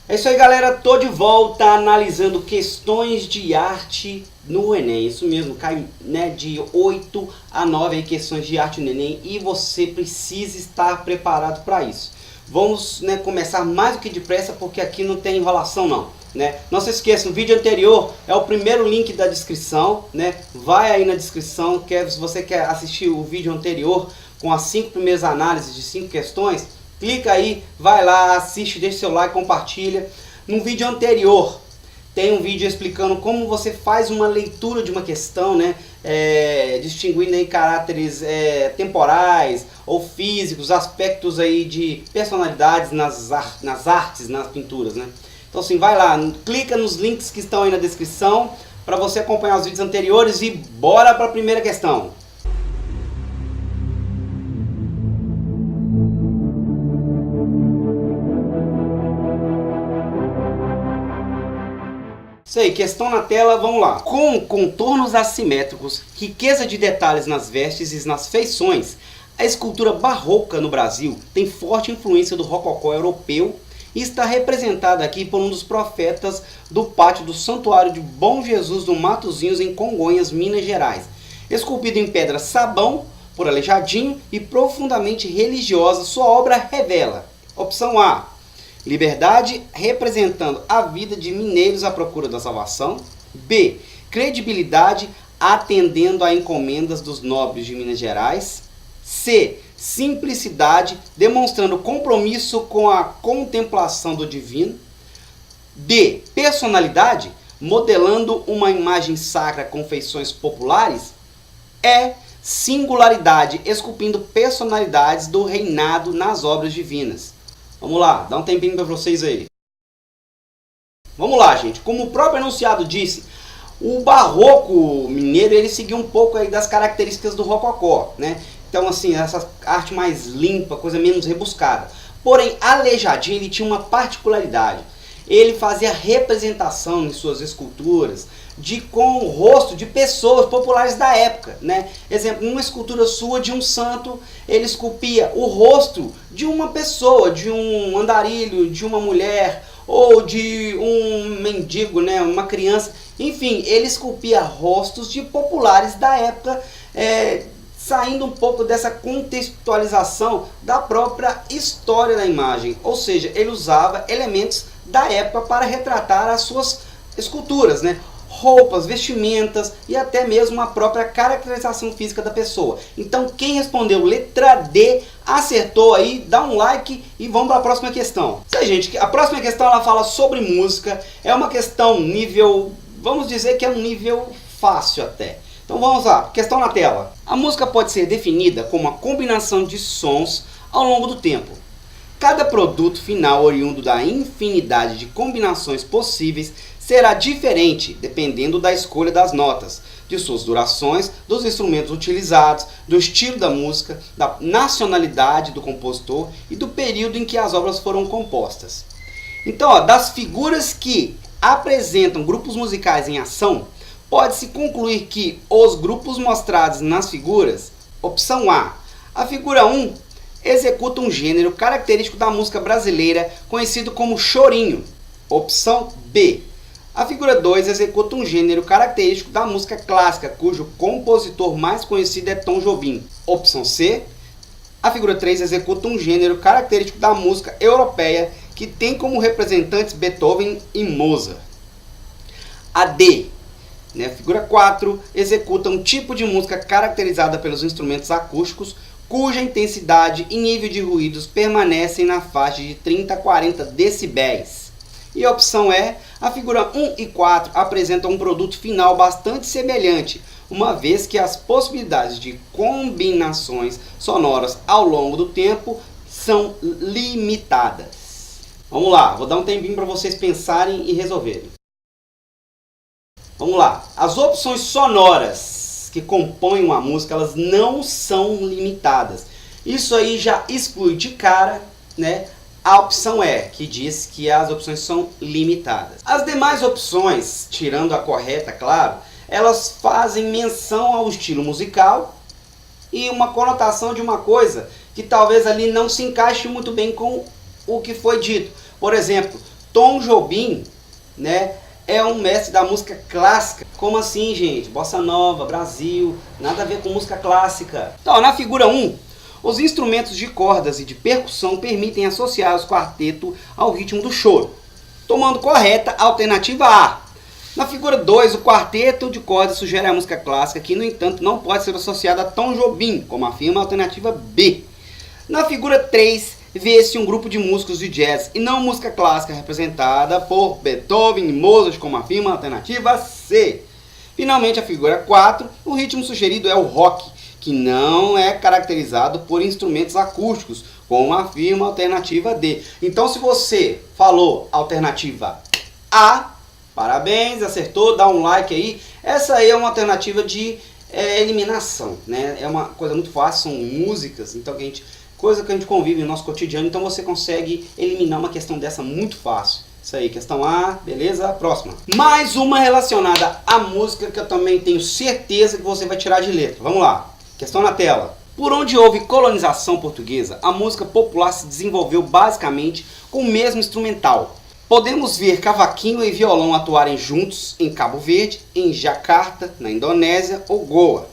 É isso aí, galera, tô de volta analisando questões de arte no Enem. Isso mesmo, cai, né, de 8 a 9 aí, questões de arte no Enem e você precisa estar preparado para isso. Vamos, né, começar mais do que depressa porque aqui não tem enrolação não. Né? Não se esqueça, o vídeo anterior é o primeiro link da descrição, né? Vai aí na descrição, se você quer assistir o vídeo anterior com as 5 primeiras análises de 5 questões, clica aí, vai lá, assiste, deixa seu like, compartilha. No vídeo anterior tem um vídeo explicando como você faz uma leitura de uma questão, né? Distinguindo aí caráteres temporais ou físicos, aspectos aí de personalidades nas artes, nas pinturas, né? Então assim, vai lá, clica nos links que estão aí na descrição para você acompanhar os vídeos anteriores e bora para a primeira questão. Isso aí, questão na tela, vamos lá. Com contornos assimétricos, riqueza de detalhes nas vestes e nas feições, a escultura barroca no Brasil tem forte influência do rococó europeu e está representada aqui por um dos profetas do pátio do Santuário de Bom Jesus do Matozinhos, em Congonhas, Minas Gerais. Esculpido em pedra sabão, por Aleijadinho, e profundamente religiosa, sua obra revela: opção A, liberdade, representando a vida de mineiros à procura da salvação. B, credibilidade, atendendo a encomendas dos nobres de Minas Gerais. C, simplicidade, demonstrando compromisso com a contemplação do divino. D, personalidade, modelando uma imagem sacra com feições populares. E, singularidade, esculpindo personalidades do reinado nas obras divinas. Vamos lá, dá um tempinho para vocês aí. Vamos lá, gente. Como o próprio enunciado disse, o barroco mineiro ele seguiu um pouco aí das características do rococó, né? Então assim, essa arte mais limpa, coisa menos rebuscada. Porém, Aleijadinho ele tinha uma particularidade. Ele fazia representação em suas esculturas com o rosto de pessoas populares da época, né? Exemplo, numa escultura sua de um santo, ele esculpia o rosto de uma pessoa, de um andarilho, de uma mulher ou de um mendigo, né? Uma criança. Enfim, ele esculpia rostos de populares da época, saindo um pouco dessa contextualização da própria história da imagem. Ou seja, ele usava elementos da época para retratar as suas esculturas, né? Roupas, vestimentas e até mesmo a própria caracterização física da pessoa. Então quem respondeu letra D acertou aí, dá um like e vamos para a próxima questão. Isso aí, gente, a próxima questão ela fala sobre música, é uma questão nível, vamos dizer que é um nível fácil até. Então vamos lá, questão na tela. A música pode ser definida como uma combinação de sons ao longo do tempo. Cada produto final oriundo da infinidade de combinações possíveis será diferente dependendo da escolha das notas, de suas durações, dos instrumentos utilizados, do estilo da música, da nacionalidade do compositor e do período em que as obras foram compostas. Então, das figuras que apresentam grupos musicais em ação, pode-se concluir que os grupos mostrados nas figuras, opção A figura 1 executa um gênero característico da música brasileira conhecido como chorinho. Opção B, a figura 2 executa um gênero característico da música clássica, cujo compositor mais conhecido é Tom Jobim. Opção C, a figura 3 executa um gênero característico da música europeia, que tem como representantes Beethoven e Mozart. A D, a figura 4 executa um tipo de música caracterizada pelos instrumentos acústicos, cuja intensidade e nível de ruídos permanecem na faixa de 30 a 40 decibéis. E a opção E, a figura 1 e 4 apresentam um produto final bastante semelhante, uma vez que as possibilidades de combinações sonoras ao longo do tempo são limitadas. Vamos lá, vou dar um tempinho para vocês pensarem e resolverem. Vamos lá, as opções sonoras que compõem uma música, elas não são limitadas. Isso aí já exclui de cara, né, a opção E, que diz que as opções são limitadas. As demais opções, tirando a correta, claro, elas fazem menção ao estilo musical e uma conotação de uma coisa que talvez ali não se encaixe muito bem com o que foi dito. Por exemplo, Tom Jobim, né, é um mestre da música clássica. Como assim, gente? Bossa Nova, Brasil, nada a ver com música clássica. Então, na figura 1, os instrumentos de cordas e de percussão permitem associar os quartetos ao ritmo do choro, tomando correta a alternativa A. Na figura 2, o quarteto de cordas sugere a música clássica, que, no entanto, não pode ser associada a Tom Jobim, como afirma a alternativa B. Na figura 3, vê-se um grupo de músicos de jazz e não música clássica representada por Beethoven e Mozart, como afirma a alternativa C. Finalmente, a figura 4, o ritmo sugerido é o rock, que não é caracterizado por instrumentos acústicos, como afirma a alternativa D. Então, se você falou alternativa A, parabéns, acertou, dá um like aí. Essa aí é uma alternativa de eliminação, né? É uma coisa muito fácil, são músicas, então coisa que a gente convive no nosso cotidiano, então você consegue eliminar uma questão dessa muito fácil. Isso aí, questão A, beleza? Próxima. Mais uma relacionada à música que eu também tenho certeza que você vai tirar de letra. Vamos lá. Questão na tela. Por onde houve colonização portuguesa, a música popular se desenvolveu basicamente com o mesmo instrumental. Podemos ver cavaquinho e violão atuarem juntos em Cabo Verde, em Jacarta, na Indonésia ou Goa.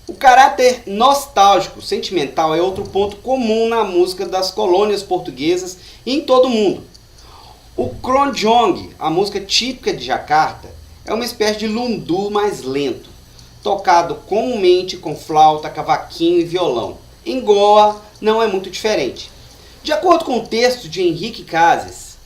O caráter nostálgico, sentimental é outro ponto comum na música das colônias portuguesas e em todo o mundo. O Kronjong, a música típica de Jacarta, é uma espécie de lundu mais lento, tocado comumente com flauta, cavaquinho e violão. Em Goa não é muito diferente. De acordo com o texto de Henrique Cases,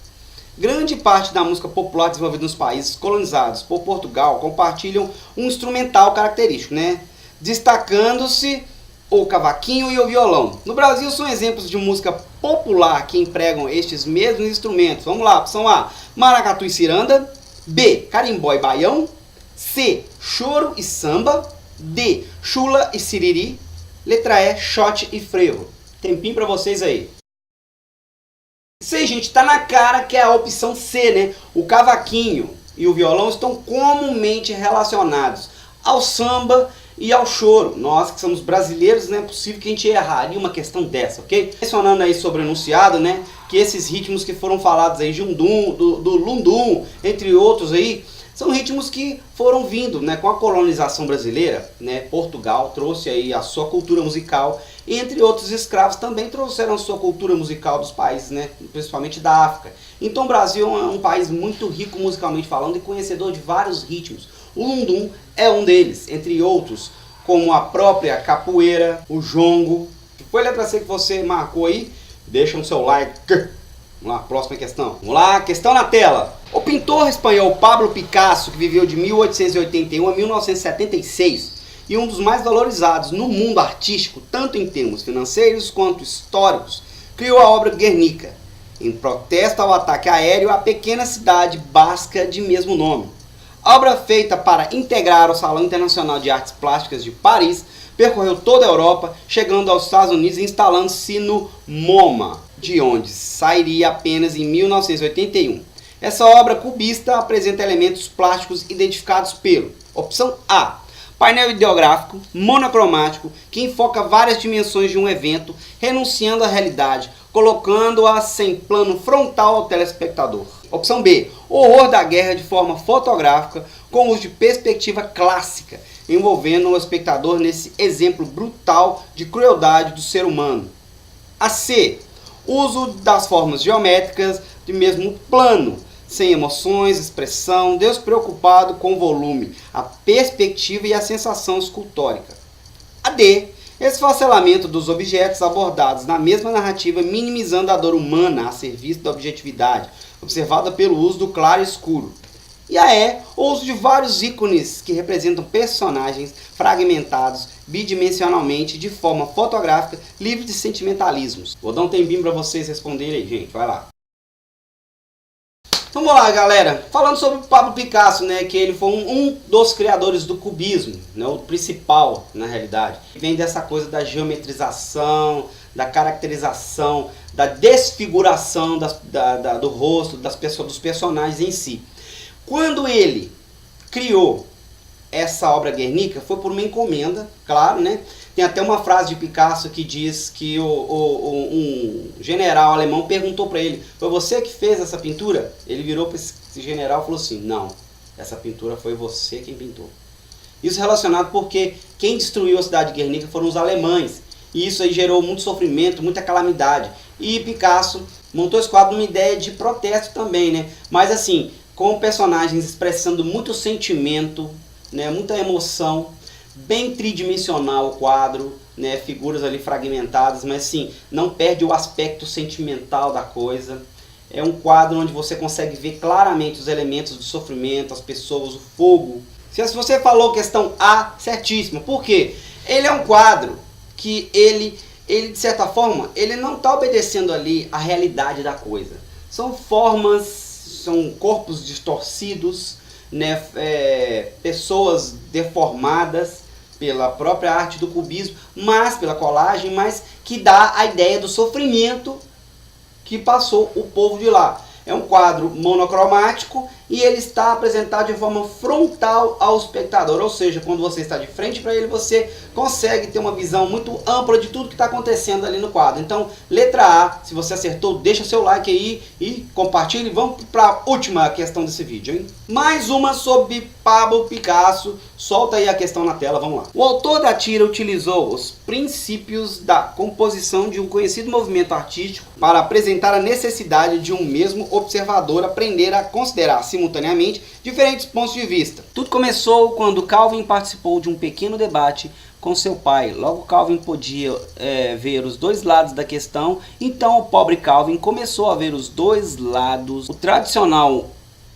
grande parte da música popular desenvolvida nos países colonizados por Portugal compartilham um instrumental característico, né? Destacando-se o cavaquinho e o violão. No Brasil são exemplos de música popular que empregam estes mesmos instrumentos. Vamos lá, opção A, maracatu e ciranda. B, carimbó e baião. C, choro e samba. D, chula e siriri. Letra E, shot e frevo. Tempinho pra vocês aí. Isso aí, gente, tá na cara que é a opção C, né? O cavaquinho e o violão estão comumente relacionados ao samba e ao choro. Nós que somos brasileiros, não é possível que a gente erraria uma questão dessa, ok? Mencionando aí sobre o enunciado, né, que esses ritmos que foram falados aí, do lundum, entre outros aí, são ritmos que foram vindo, né, com a colonização brasileira, né? Portugal trouxe aí a sua cultura musical, e entre outros escravos também trouxeram a sua cultura musical dos países, né, principalmente da África. Então o Brasil é um país muito rico musicalmente falando e conhecedor de vários ritmos. O lundum é um deles, entre outros, como a própria capoeira, o jongo. Foi a letra C que você marcou aí? Deixa o seu like. Vamos lá, próxima questão. Vamos lá, questão na tela. O pintor espanhol Pablo Picasso, que viveu de 1881 a 1976, e um dos mais valorizados no mundo artístico, tanto em termos financeiros quanto históricos, criou a obra Guernica, em protesto ao ataque aéreo à pequena cidade basca de mesmo nome. A obra, feita para integrar o Salão Internacional de Artes Plásticas de Paris, percorreu toda a Europa, chegando aos Estados Unidos e instalando-se no MoMA, de onde sairia apenas em 1981. Essa obra cubista apresenta elementos plásticos identificados pelo: opção A, painel ideográfico monocromático que enfoca várias dimensões de um evento, renunciando à realidade, colocando-a sem plano frontal ao telespectador. Opção B, horror da guerra de forma fotográfica com uso de perspectiva clássica, envolvendo o espectador nesse exemplo brutal de crueldade do ser humano. A C, uso das formas geométricas de mesmo plano, sem emoções, expressão, despreocupado com o volume, a perspectiva e a sensação escultórica. A D, esfacelamento dos objetos abordados na mesma narrativa, minimizando a dor humana a serviço da objetividade, observada pelo uso do claro e escuro. E a E, o uso de vários ícones que representam personagens fragmentados bidimensionalmente de forma fotográfica, livre de sentimentalismos. Vou dar um tempinho para vocês responderem aí, gente. Vai lá. Vamos lá, galera. Falando sobre o Pablo Picasso, né, que ele foi um dos criadores do cubismo, né, o principal, na realidade. Vem dessa coisa da geometrização, da caracterização, da desfiguração do rosto das pessoas, dos personagens em si. Quando ele criou essa obra Guernica foi por uma encomenda, claro, né? Tem até uma frase de Picasso que diz que um general alemão perguntou para ele: foi você que fez essa pintura? Ele virou para esse general e falou assim: não, essa pintura foi você quem pintou. Isso relacionado porque quem destruiu a cidade de Guernica foram os alemães. E isso aí gerou muito sofrimento, muita calamidade. E Picasso montou esse quadro numa ideia de protesto também, né? Mas assim, com personagens expressando muito sentimento, né? Muita emoção. Bem tridimensional o quadro, né? Figuras ali fragmentadas, mas sim, não perde o aspecto sentimental da coisa. É um quadro onde você consegue ver claramente os elementos do sofrimento, as pessoas, o fogo. Se você falou questão A, certíssimo. Por quê? Ele é um quadro que ele de certa forma, ele não está obedecendo ali a realidade da coisa. São formas, são corpos distorcidos, né? Pessoas deformadas pela própria arte do cubismo, mas pela colagem, mas que dá a ideia do sofrimento que passou o povo de lá. É um quadro monocromático e ele está apresentado de forma frontal ao espectador, ou seja, quando você está de frente para ele, você consegue ter uma visão muito ampla de tudo que está acontecendo ali no quadro. Então, letra A, se você acertou, deixa seu like aí e compartilhe. Vamos para a última questão desse vídeo, hein? Mais uma sobre Pablo Picasso. Solta aí a questão na tela, vamos lá. O autor da tira utilizou os princípios da composição de um conhecido movimento artístico para apresentar a necessidade de um mesmo observador aprender a considerar simultaneamente diferentes pontos de vista. Tudo começou quando Calvin participou de um pequeno debate com seu pai. Logo Calvin podia ver os dois lados da questão, então o pobre Calvin começou a ver os dois lados. O tradicional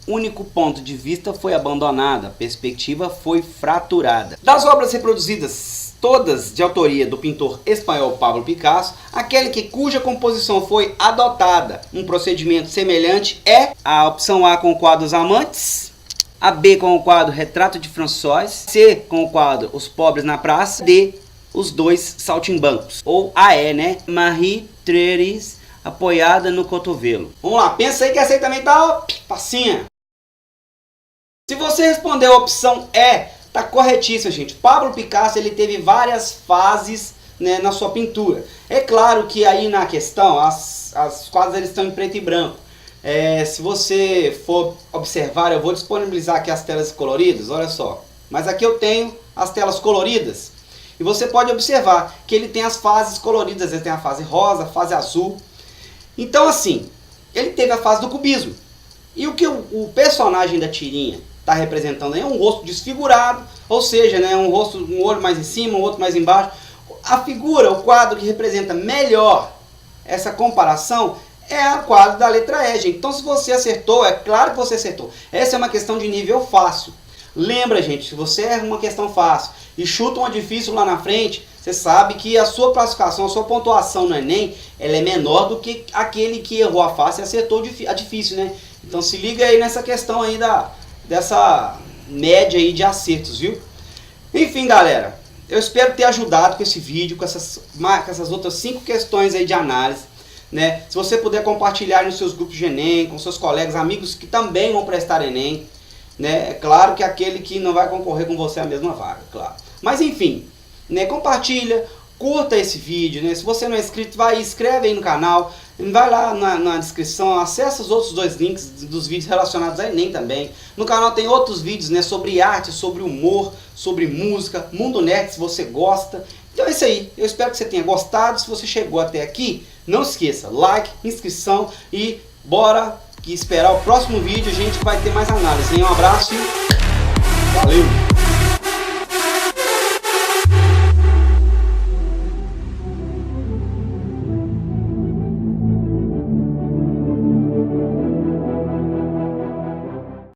único ponto de vista foi abandonado, a perspectiva foi fraturada. Das obras reproduzidas, todas de autoria do pintor espanhol Pablo Picasso, aquele cuja composição foi adotada um procedimento semelhante é a opção A com o quadro Os Amantes, a B com o quadro Retrato de François, C com o quadro Os Pobres na Praça, D Os Dois Saltimbancos, ou a E, né? Marie-Thérèse apoiada no cotovelo. Vamos lá, pensa aí que essa aí também tá facinha. Se você respondeu a opção E, tá corretíssimo, gente. Pablo Picasso ele teve várias fases, né, na sua pintura. É claro que aí na questão, as quadros eles estão em preto e branco. Se você for observar, eu vou disponibilizar aqui as telas coloridas, olha só. Mas aqui eu tenho as telas coloridas. E você pode observar que ele tem as fases coloridas. Ele tem a fase rosa, a fase azul. Então assim, ele teve a fase do cubismo. E o que o personagem da tirinha está representando aí é um rosto desfigurado, ou seja, né, um olho mais em cima, um outro mais embaixo. A figura, o quadro que representa melhor essa comparação é o quadro da letra E, gente. Então se você acertou, é claro que você acertou. Essa é uma questão de nível fácil. Lembra, gente, se você erra uma questão fácil e chuta uma difícil lá na frente, você sabe que a sua classificação, a sua pontuação no Enem, ela é menor do que aquele que errou a fácil e acertou a difícil, né? Então se liga aí nessa questão aí dessa média aí de acertos, viu? Enfim, galera, eu espero ter ajudado com esse vídeo, com essas outras 5 questões aí de análise, né? Se você puder compartilhar nos seus grupos de Enem, com seus colegas, amigos que também vão prestar Enem, né? É claro que aquele que não vai concorrer com você é a mesma vaga, claro. Mas enfim, né? Compartilha, curta esse vídeo, né? Se você não é inscrito, vai e inscreve aí no canal. Vai lá na descrição, acessa os outros 2 links dos vídeos relacionados a Enem também. No canal tem outros vídeos, né, sobre arte, sobre humor, sobre música, mundo nerd, se você gosta. Então é isso aí, eu espero que você tenha gostado. Se você chegou até aqui, não esqueça, like, inscrição e bora esperar o próximo vídeo, a gente vai ter mais análise. Um abraço e